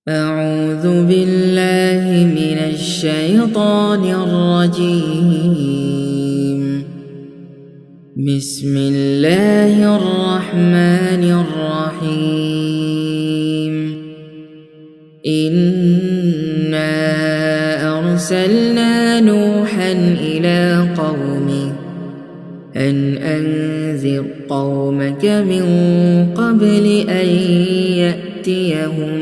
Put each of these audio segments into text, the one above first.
أعوذ بالله من الشيطان الرجيم. بسم الله الرحمن الرحيم. إنا أرسلنا نوحا إلى قومه أن أنذر قومك من قبل أن يأتيهم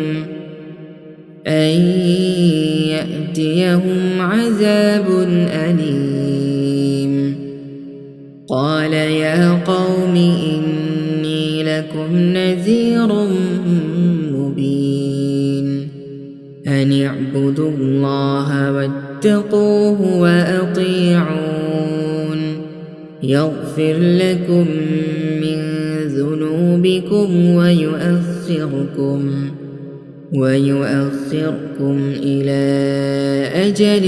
عذاب أليم. قال يا قوم إني لكم نذير مبين أن اعبدوا الله واتقوه وأطيعون يغفر لكم من ذنوبكم ويؤخركم إلى أجل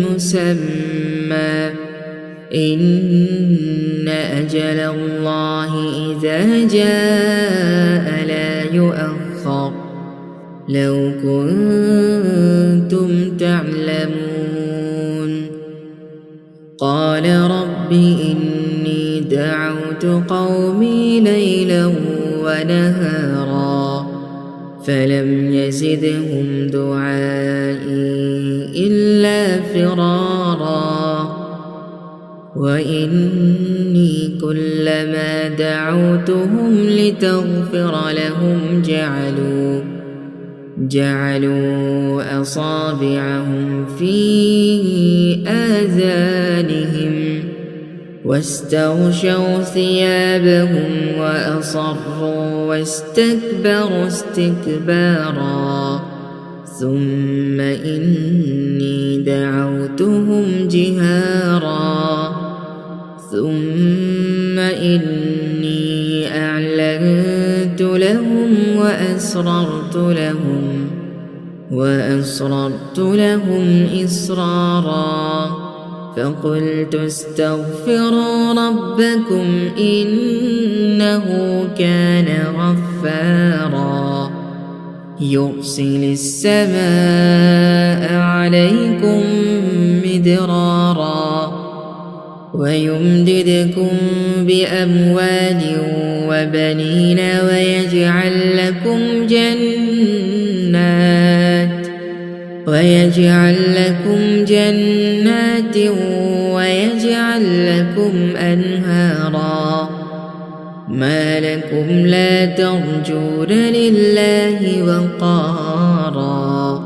مسمى إن أجل الله إذا جاء لا يؤخر لو كنتم تعلمون. قال رب إني دعوت قومي ليلا ونهارا فلم يزدهم دعائي إلا فرارا وإني كلما دعوتهم لتغفر لهم جعلوا أصابعهم في آذانهم واستغشوا ثيابهم وأصروا واستكبروا استكبارا ثم إني دعوتهم جهارا ثم إني أعلنت لهم وأسررت لهم إسرارا فقلت استغفروا ربكم إنه كان غفارا يرسل السماء عليكم مدرارا ويمددكم بأموال وبنين ويجعل لكم جنات ويجعل لكم أنهارا ما لكم لا ترجون لله وقارا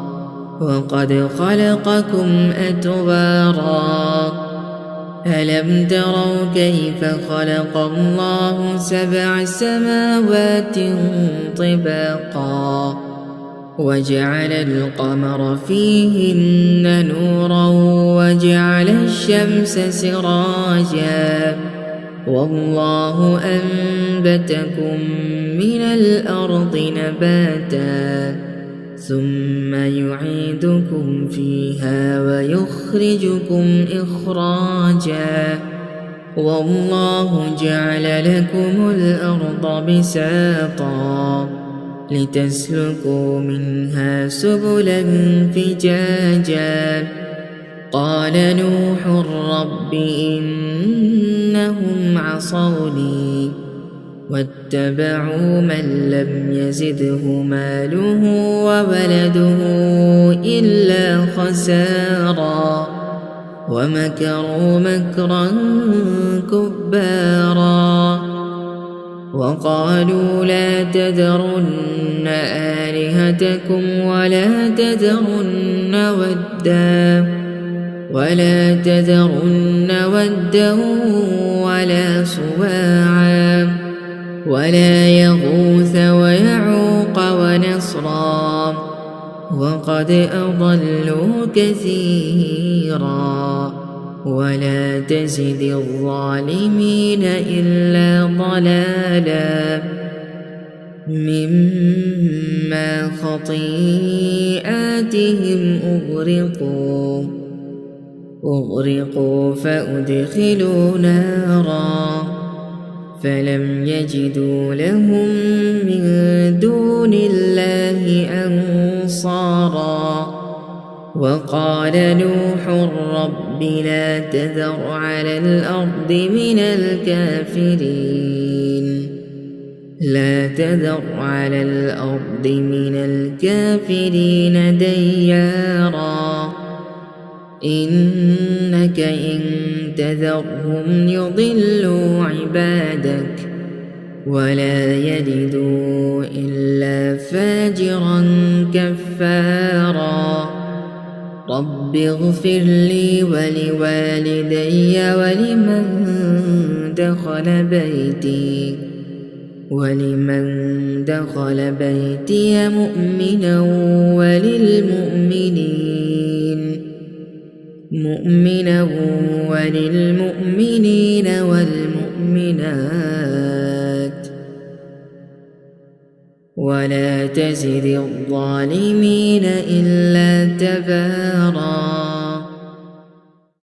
وقد خلقكم أطوارا ألم تروا كيف خلق الله 7 سماوات طباقا وجعل القمر فيهن نورا وجعل الشمس سراجا والله أنبتكم من الأرض نباتا ثم يعيدكم فيها ويخرجكم إخراجا والله جعل لكم الأرض بساطا لتسلكوا منها سبلا فجاجا. قال نوح رب إنهم عصوني واتبعوا من لم يزده ماله وولده إلا خسارا ومكروا مكرا كبارا وقالوا لا تذرن آلهتكم ولا تذرن ودا ولا سواعا ولا يغوث ويعوق ونسرا وقد أضلوا كثيرا ولا تزد الظالمين إلا ضلالا مما خطيئاتهم أغرقوا فأدخلوا نارا فلم يجدوا لهم من دون الله أنصارا. وقال نوح رب لا تذر على الأرض من الكافرين ديارا إنك إن تذرهم يضلوا عبادك ولا يلدوا إلا فاجرا كفارا. رب اغفر لي ولوالدي ولمن دخل بيتي مؤمنا وللمؤمنين والمؤمنات ولا تزد الظالمين إلا تبارا.